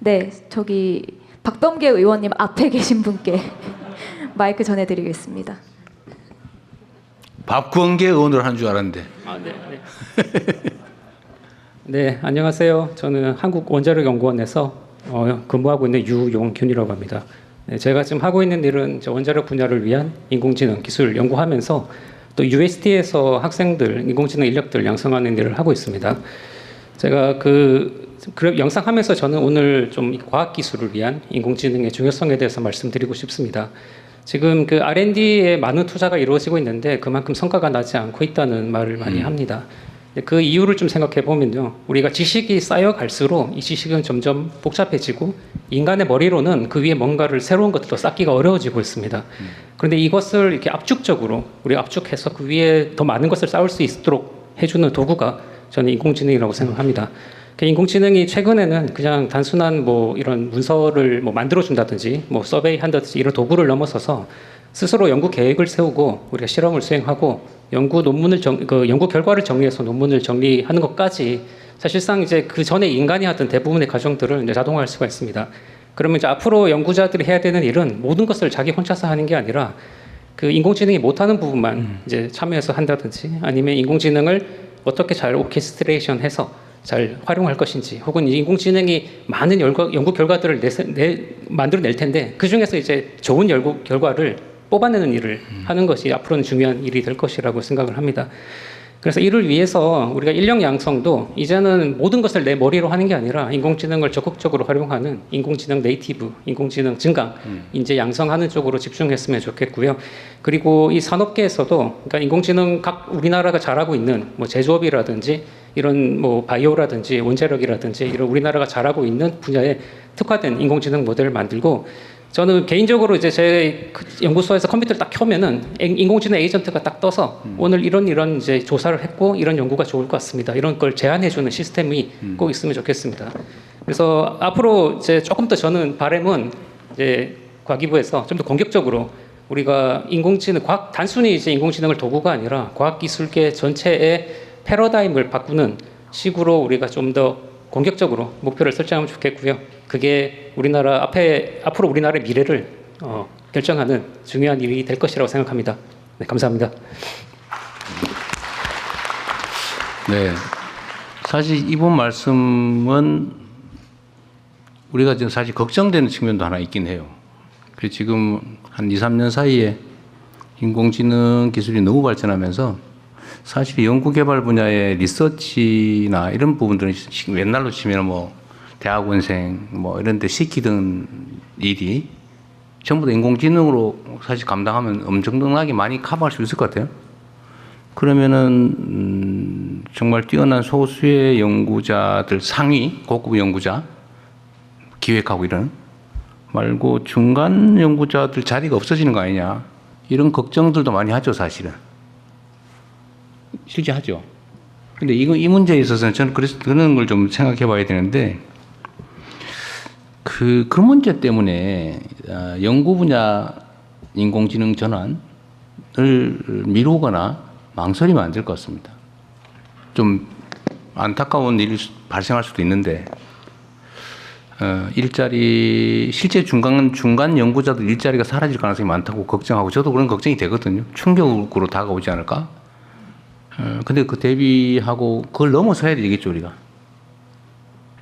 네, 저기 박범계 의원님 앞에 계신 분께 마이크 전해드리겠습니다. 박범계 의원으로 한 줄 알았는데. 네, 안녕하세요. 저는 한국원자력연구원에서 근무하고 있는 유용균이라고 합니다. 네, 제가 지금 하고 있는 일은 원자력 분야를 위한 인공지능 기술 연구하면서 또 UST에서 학생들, 인공지능 인력들 양성하는 일을 하고 있습니다. 제가 그 영상 하면서 저는 오늘 좀 과학기술을 위한 인공지능의 중요성에 대해서 말씀드리고 싶습니다. 지금 그 R&D에 많은 투자가 이루어지고 있는데 그만큼 성과가 나지 않고 있다는 말을 많이 합니다. 그 이유를 좀 생각해 보면요, 우리가 지식이 쌓여갈수록 이 지식은 점점 복잡해지고 인간의 머리로는 그 위에 뭔가를 새로운 것들도 쌓기가 어려워지고 있습니다. 그런데 이것을 이렇게 압축적으로 우리가 압축해서 그 위에 더 많은 것을 쌓을 수 있도록 해주는 도구가 저는 인공지능이라고 생각합니다. 인공지능이 최근에는 그냥 단순한 뭐 이런 문서를 뭐 만들어준다든지 뭐 서베이 한다든지 이런 도구를 넘어서서 스스로 연구 계획을 세우고 우리가 실험을 수행하고 연구 논문을 연구 결과를 정리해서 논문을 정리하는 것까지 사실상 이제 그 전에 인간이 하던 대부분의 과정들을 이제 자동화할 수가 있습니다. 그러면 이제 앞으로 연구자들이 해야 되는 일은 모든 것을 자기 혼자서 하는 게 아니라 그 인공지능이 못하는 부분만 이제 참여해서 한다든지 아니면 인공지능을 어떻게 잘 오케스트레이션해서 잘 활용할 것인지, 혹은 인공지능이 많은 연구 결과들을 만들어낼 텐데 그 중에서 이제 좋은 연구 결과를 뽑아내는 일을 하는 것이 앞으로는 중요한 일이 될 것이라고 생각을 합니다. 그래서 이를 위해서 우리가 인력 양성도 이제는 모든 것을 내 머리로 하는 게 아니라 인공지능을 적극적으로 활용하는 인공지능 네이티브, 인공지능 증강, 인재 양성하는 쪽으로 집중했으면 좋겠고요. 그리고 이 산업계에서도 그러니까 인공지능 각 우리나라가 잘하고 있는 뭐 제조업이라든지 이런 뭐 바이오라든지 원자력이라든지 이런 우리나라가 잘하고 있는 분야에 특화된 인공지능 모델을 만들고, 저는 개인적으로 이제 제 연구소에서 컴퓨터를 딱 켜면은 인공지능 에이전트가 딱 떠서 오늘 이런 이제 조사를 했고 이런 연구가 좋을 것 같습니다, 이런 걸 제안해주는 시스템이 꼭 있으면 좋겠습니다. 그래서 앞으로 이제 조금 더 저는 바람은 이제 과기부에서 좀 더 공격적으로 우리가 인공지능 단순히 이제 인공지능을 도구가 아니라 과학기술계 전체의 패러다임을 바꾸는 식으로 우리가 좀 더 공격적으로 목표를 설정하면 좋겠고요. 그게 앞으로 우리나라의 미래를 결정하는 중요한 일이 될 것이라고 생각합니다. 네, 감사합니다. 네, 사실 이번 말씀은 우리가 지금 사실 걱정되는 측면도 하나 있긴 해요. 그래서 지금 한 2, 3년 사이에 인공지능 기술이 너무 발전하면서 사실 연구개발 분야의 리서치나 이런 부분들은 옛날로 치면 뭐 대학원생 뭐 이런 데 시키던 일이 전부 다 인공지능으로 사실 감당하면 엄청나게 많이 커버할 수 있을 것 같아요. 그러면은 정말 뛰어난 소수의 연구자들, 상위 고급 연구자 기획하고 이런 말고 중간 연구자들 자리가 없어지는 거 아니냐, 이런 걱정들도 많이 하죠. 사실은 실제 하죠. 근데 이 문제에 있어서는 저는 그래서 그런 걸 좀 생각해 봐야 되는데, 그 문제 때문에 연구 분야 인공지능 전환을 미루거나 망설이면 안 될 것 같습니다. 좀 안타까운 일이 발생할 수도 있는데, 일자리, 실제 중간 연구자들 일자리가 사라질 가능성이 많다고 걱정하고, 저도 그런 걱정이 되거든요. 충격으로 다가오지 않을까? 근데 그 대비하고 그걸 넘어서야 되겠죠, 우리가.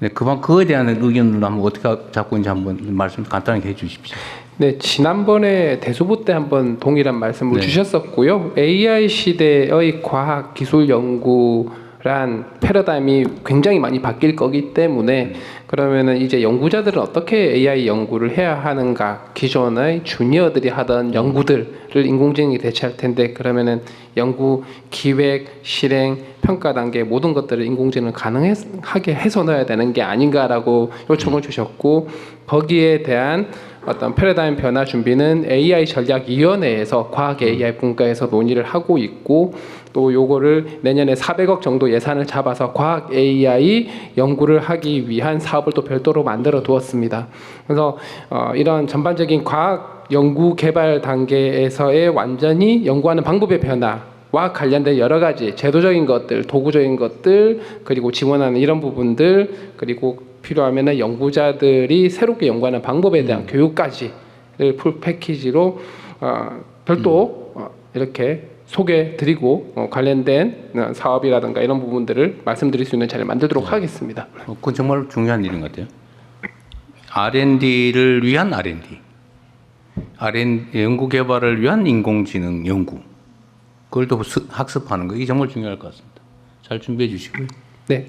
네, 그거에 대한 의견을 한번 어떻게 잡고 있는지 한번 말씀 간단하게 해 주십시오. 네, 지난번에 대소부 때 한번 동일한 말씀을 네. 주셨었고요. AI 시대의 과학 기술 연구란 패러다임이 굉장히 많이 바뀔 거기 때문에 그러면은 이제 연구자들은 어떻게 AI 연구를 해야 하는가, 기존의 주니어들이 하던 연구들을 인공지능이 대체할 텐데 그러면은 연구 기획, 실행, 평가 단계 모든 것들을 인공지능을 가능하게 해서 넣어야 되는 게 아닌가라고 요청을 주셨고, 거기에 대한 어떤 패러다임 변화 준비는 AI 전략위원회에서 과학 AI 분과에서 논의를 하고 있고, 또 요거를 내년에 400억 정도 예산을 잡아서 과학 AI 연구를 하기 위한 사업을 또 별도로 만들어 두었습니다. 그래서 이런 전반적인 과학 연구 개발 단계에서의 완전히 연구하는 방법의 변화와 관련된 여러 가지 제도적인 것들, 도구적인 것들, 그리고 지원하는 이런 부분들, 그리고 필요하면은 연구자들이 새롭게 연구하는 방법에 대한 교육까지를 풀 패키지로 별도 이렇게 소개드리고 관련된 사업이라든가 이런 부분들을 말씀드릴 수 있는 자리를 만들도록 하겠습니다. 그건 정말 중요한 일인 것 같아요. R&D를 위한 R&D, 연구 개발을 위한 인공지능 연구, 그걸 또 학습하는 거, 이게 정말 중요할 것 같습니다. 잘 준비해 주시고요. 네.